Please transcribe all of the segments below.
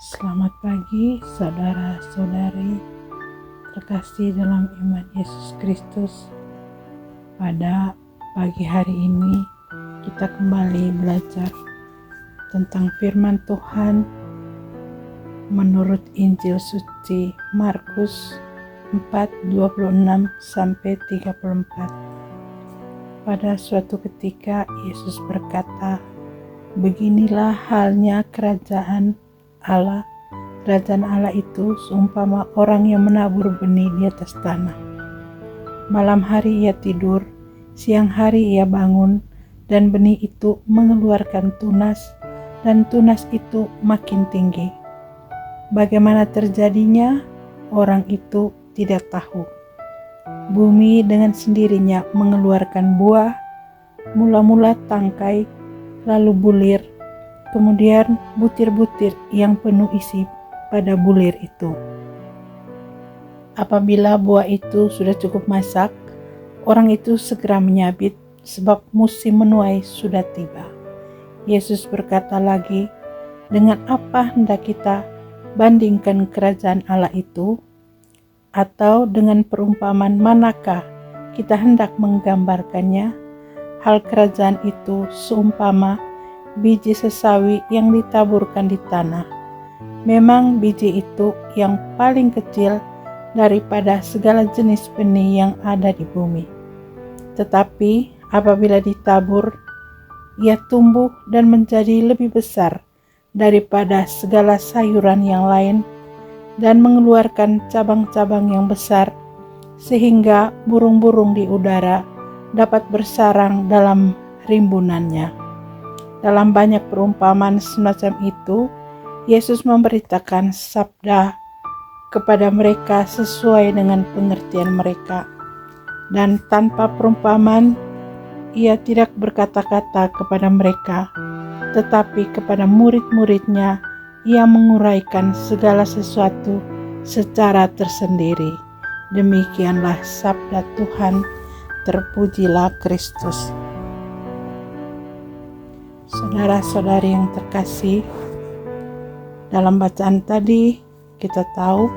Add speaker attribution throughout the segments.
Speaker 1: Selamat pagi saudara-saudari terkasih dalam iman Yesus Kristus. Pada pagi hari ini kita kembali belajar tentang firman Tuhan menurut Injil suci Markus 4:26-34. Pada suatu ketika Yesus berkata, "Beginilah halnya kerajaan Allah. Kerajaan Allah itu seumpama orang yang menabur benih di atas tanah. Malam hari ia tidur, siang hari ia bangun, dan benih itu mengeluarkan tunas, dan tunas itu makin tinggi. Bagaimana terjadinya, orang itu tidak tahu. Bumi dengan sendirinya mengeluarkan buah, mula-mula tangkai, lalu bulir, kemudian butir-butir yang penuh isi pada bulir itu. Apabila buah itu sudah cukup masak, orang itu segera menyabit, sebab musim menuai sudah tiba." Yesus berkata lagi, "Dengan apa hendak kita bandingkan kerajaan Allah itu? Atau dengan perumpamaan manakah kita hendak menggambarkannya? Hal kerajaan itu seumpama biji sesawi yang ditaburkan di tanah. Memang biji itu yang paling kecil daripada segala jenis benih yang ada di bumi. Tetapi apabila ditabur, ia tumbuh dan menjadi lebih besar daripada segala sayuran yang lain, dan mengeluarkan cabang-cabang yang besar, sehingga burung-burung di udara dapat bersarang dalam rimbunannya." Dalam banyak perumpamaan semacam itu, Yesus memberitakan sabda kepada mereka sesuai dengan pengertian mereka. Dan tanpa perumpamaan, ia tidak berkata-kata kepada mereka, tetapi kepada murid-muridnya ia menguraikan segala sesuatu secara tersendiri. Demikianlah sabda Tuhan, terpujilah Kristus. Saudara-saudari yang terkasih, dalam bacaan tadi kita tahu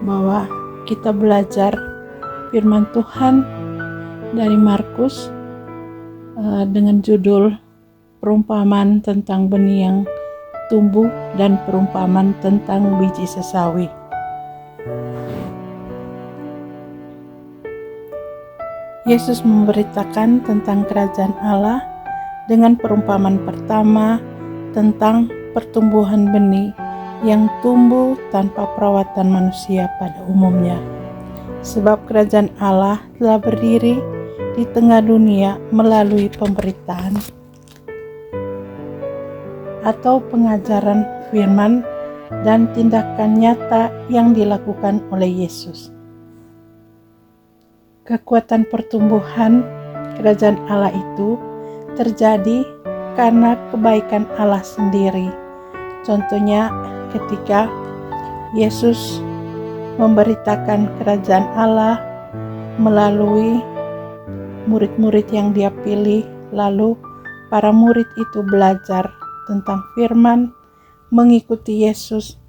Speaker 1: bahwa kita belajar firman Tuhan dari Markus dengan judul perumpamaan tentang benih yang tumbuh dan perumpamaan tentang biji sesawi. Yesus memberitakan tentang kerajaan Allah dengan perumpamaan pertama tentang pertumbuhan benih yang tumbuh tanpa perawatan manusia pada umumnya. Sebab kerajaan Allah telah berdiri di tengah dunia melalui pemberitaan atau pengajaran firman dan tindakan nyata yang dilakukan oleh Yesus. Kekuatan pertumbuhan kerajaan Allah itu terjadi karena kebaikan Allah sendiri. Contohnya ketika Yesus memberitakan kerajaan Allah melalui murid-murid yang Dia pilih, lalu para murid itu belajar tentang firman, mengikuti Yesus,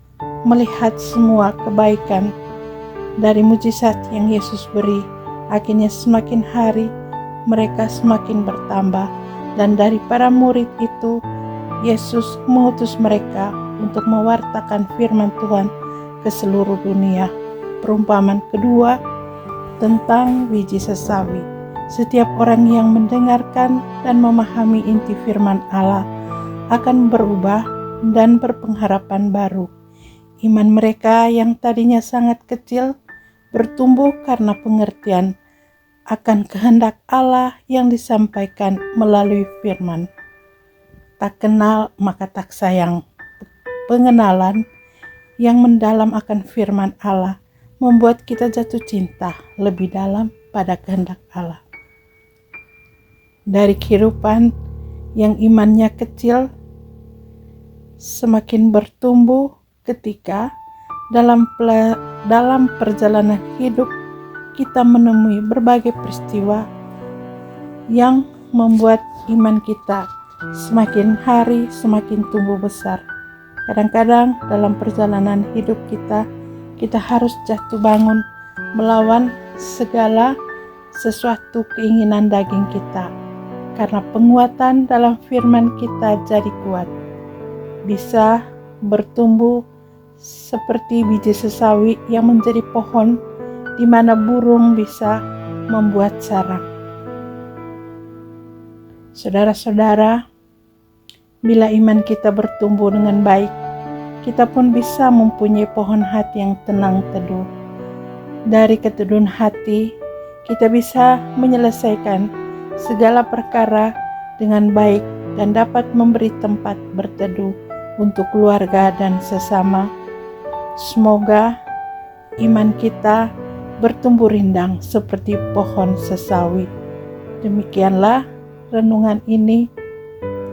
Speaker 1: melihat semua kebaikan dari mujizat yang Yesus beri. Akhirnya semakin hari mereka semakin bertambah, dan dari para murid itu Yesus mengutus mereka untuk mewartakan firman Tuhan ke seluruh dunia. Perumpamaan kedua tentang biji sesawi. Setiap orang yang mendengarkan dan memahami inti firman Allah akan berubah dan berpengharapan baru. Iman mereka yang tadinya sangat kecil bertumbuh karena pengertian akan kehendak Allah yang disampaikan melalui firman. Tak kenal maka tak sayang. Pengenalan yang mendalam akan firman Allah membuat kita jatuh cinta lebih dalam pada kehendak Allah. Dari kehidupan yang imannya kecil semakin bertumbuh ketika dalam perjalanan hidup kita menemui berbagai peristiwa yang membuat iman kita semakin hari semakin tumbuh besar. Kadang-kadang dalam perjalanan hidup kita harus jatuh bangun melawan segala sesuatu keinginan daging kita. Karena penguatan dalam firman kita jadi kuat. Bisa bertumbuh seperti biji sesawi yang menjadi pohon di mana burung bisa membuat sarang. Saudara-saudara, bila iman kita bertumbuh dengan baik, kita pun bisa mempunyai pohon hati yang tenang teduh. Dari keteduhan hati, kita bisa menyelesaikan segala perkara dengan baik dan dapat memberi tempat berteduh untuk keluarga dan sesama. Semoga iman kita bertumbuh rindang seperti pohon sesawi. Demikianlah renungan ini,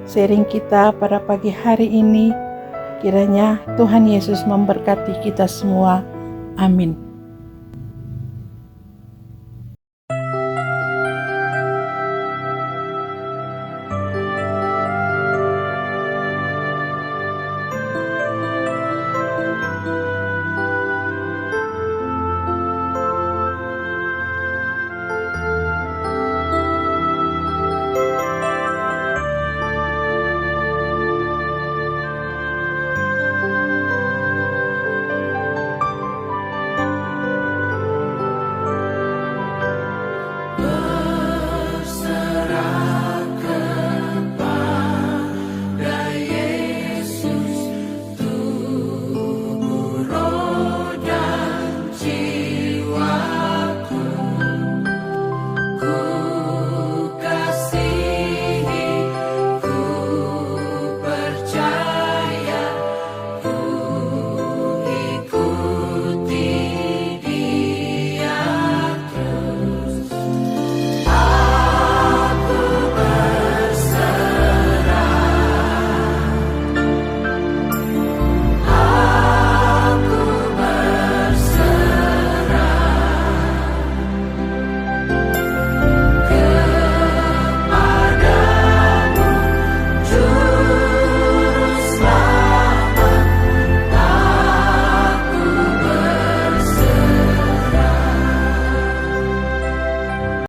Speaker 1: sharing kita pada pagi hari ini. Kiranya Tuhan Yesus memberkati kita semua. Amin.